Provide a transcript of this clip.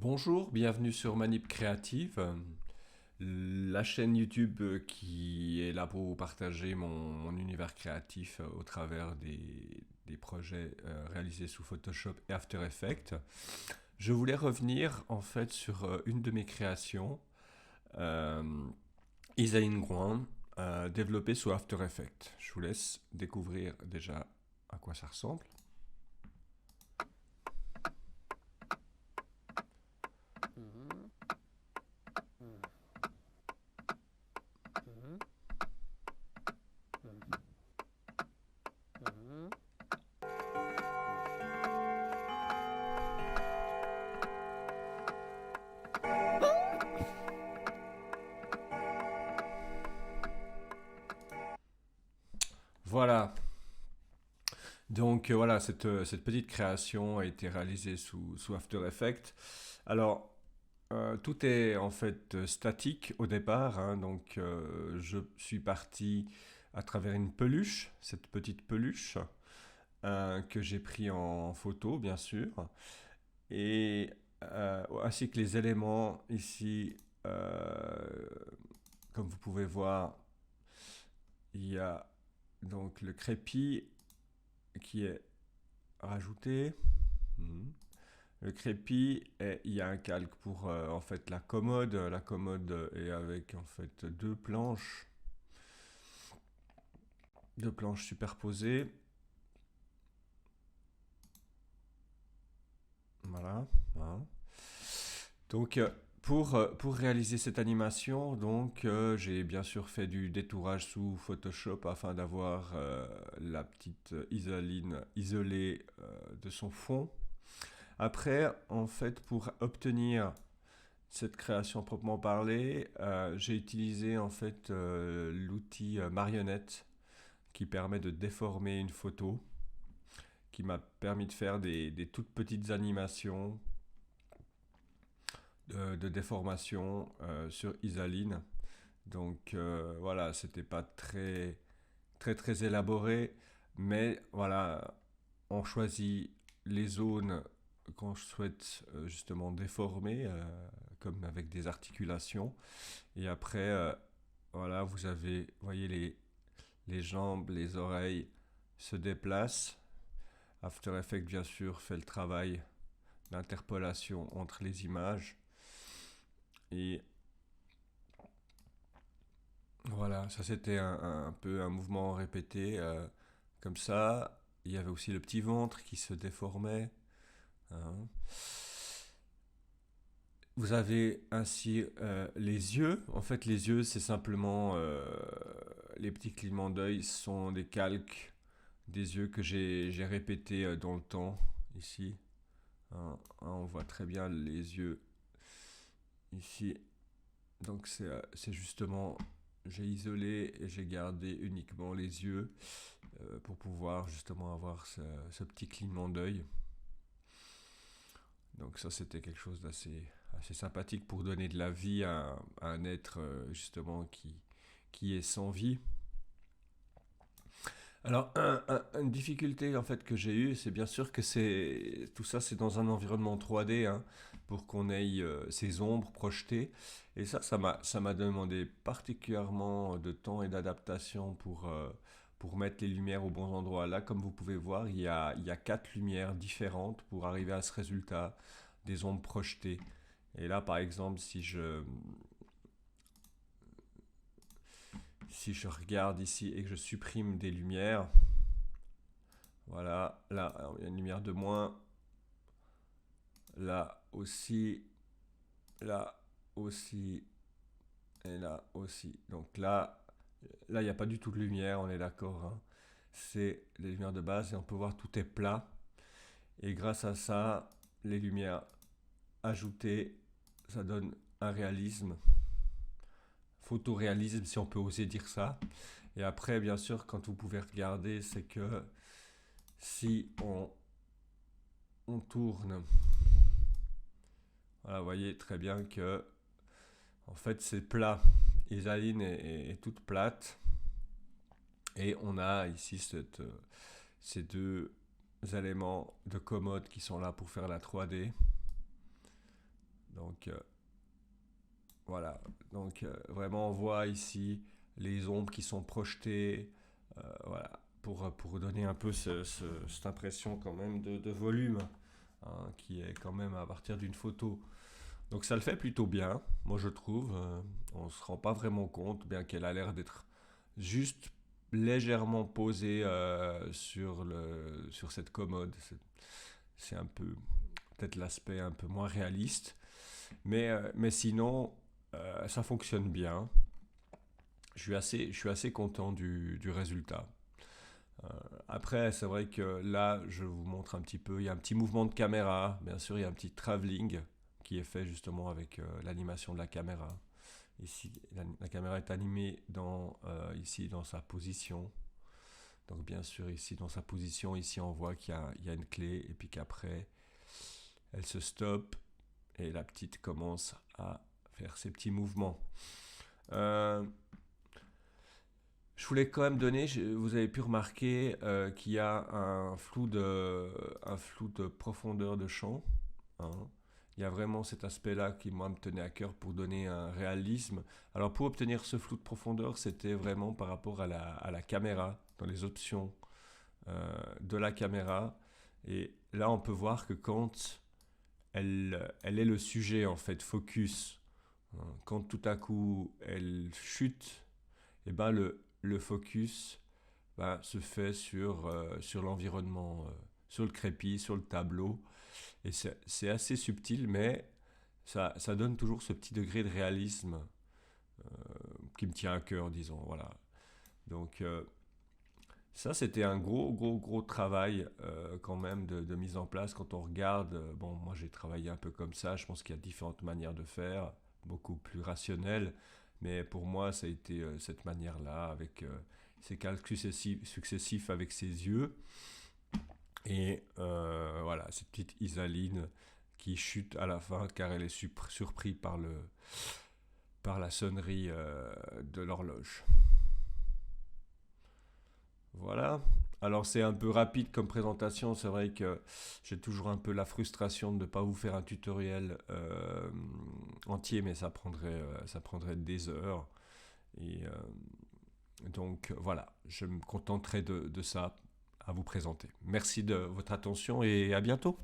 Bonjour, bienvenue sur Manip Créative, la chaîne YouTube qui est là pour partager mon univers créatif au travers des projets réalisés sous Photoshop et After Effects. Je voulais revenir en fait sur une de mes créations, euh, Isaïn Guan, développée sous After Effects. Je vous laisse découvrir déjà à quoi ça ressemble. Mhm, mhm, mhm, mhm, mhm. Voilà, donc voilà, cette petite création a été réalisée sous After Effects. Alors, tout est en fait statique au départ, hein, donc je suis parti à travers une peluche, cette petite peluche que j'ai pris en photo bien sûr, et ainsi que les éléments ici, comme vous pouvez voir, il y a donc le crépi qui est rajouté. Mhm. Le crépi, et il y a un calque pour en fait la commode. La commode est avec en fait deux planches superposées. Voilà, hein. Donc pour réaliser cette animation, donc j'ai bien sûr fait du détourage sous Photoshop afin d'avoir la petite isoline isolée de son fond. Après, en fait, pour obtenir cette création proprement parlée, j'ai utilisé en fait l'outil marionnette qui permet de déformer une photo, qui m'a permis de faire des toutes petites animations de déformation sur Isaline. Donc voilà, c'était pas très élaboré, mais voilà, on choisit les zones qu'on souhaite justement déformer, comme avec des articulations. Et après, voilà, voyez les jambes, les oreilles se déplacent. After Effects, bien sûr, fait le travail d'interpolation entre les images. Et voilà, ça c'était un peu un mouvement répété, comme ça. Il y avait aussi le petit ventre qui se déformait, hein. Vous avez ainsi les yeux. En fait, les yeux, c'est simplement les petits clignements d'œil sont des calques des yeux que j'ai répétés dans le temps ici, hein. Hein, on voit très bien les yeux ici. Donc c'est justement, j'ai isolé et j'ai gardé uniquement les yeux pour pouvoir justement avoir ce petit clignement d'œil. Donc ça c'était quelque chose assez sympathique pour donner de la vie à un être justement qui est sans vie. Alors, une difficulté en fait que j'ai eue, c'est bien sûr que tout ça, c'est dans un environnement 3D, hein, pour qu'on ait ces ombres projetées. Et ça m'a demandé particulièrement de temps et d'adaptation pour mettre les lumières au bon endroit. Là, comme vous pouvez voir, il y a quatre lumières différentes pour arriver à ce résultat des ombres projetées. Et là, par exemple, si je regarde ici et que je supprime des lumières, voilà, là, il y a une lumière de moins. Là aussi, là aussi, et là aussi. Donc là, il n'y a pas du tout de lumière, on est d'accord, hein. C'est les lumières de base et on peut voir tout est plat. Et grâce à ça, les lumières ajoutées, ça donne un réalisme, photoréalisme si on peut oser dire ça. Et après, bien sûr, quand vous pouvez regarder, c'est que si on tourne, voilà, vous voyez très bien que en fait c'est plat. Isaline est toute plate et on a ici ces deux éléments de commode qui sont là pour faire la 3D. Donc voilà, donc vraiment on voit ici les ombres qui sont projetées, voilà, pour donner un peu cette impression quand même de volume, hein, qui est quand même à partir d'une photo. Donc ça le fait plutôt bien, moi je trouve. On se rend pas vraiment compte, bien qu'elle a l'air d'être juste légèrement posée sur cette commode. C'est un peu peut-être l'aspect un peu moins réaliste. Mais sinon, ça fonctionne bien. Je suis assez content du résultat. Euh, Après, c'est vrai que là, je vous montre un petit peu. Il y a un petit mouvement de caméra. Bien sûr, il y a un petit travelling qui est fait justement avec l'animation de la caméra. Ici, la caméra est animée ici dans sa position. Donc bien sûr, ici dans sa position, ici on voit qu'il y a une clé et puis qu'après, elle se stoppe et la petite commence à faire ses petits mouvements. Euh, je voulais quand même donner, vous avez pu remarquer qu'il y a un flou de profondeur de champ, hein. Il y a vraiment cet aspect-là qui, moi, me tenait à cœur pour donner un réalisme. Alors, pour obtenir ce flou de profondeur, c'était vraiment par rapport à la caméra, dans les options de la caméra. Et là, on peut voir que quand elle est le sujet, en fait, focus, hein, quand tout à coup elle chute, et ben le focus se fait sur l'environnement, sur le crépi, sur le tableau. Et c'est assez subtil, mais ça donne toujours ce petit degré de réalisme qui me tient à cœur, disons. Voilà. Donc ça, c'était un gros travail quand même de mise en place. Quand on regarde, bon, moi j'ai travaillé un peu comme ça, je pense qu'il y a différentes manières de faire, beaucoup plus rationnelles, mais pour moi, ça a été cette manière-là, avec ces calques successifs avec ses yeux, et voilà, cette petite Isaline qui chute à la fin car elle est surprise par la sonnerie de l'horloge. Voilà. Alors c'est un peu rapide comme présentation, c'est vrai que j'ai toujours un peu la frustration de ne pas vous faire un tutoriel entier, mais ça prendrait des heures. Et donc voilà, je me contenterai de ça à vous présenter. Merci de votre attention et à bientôt.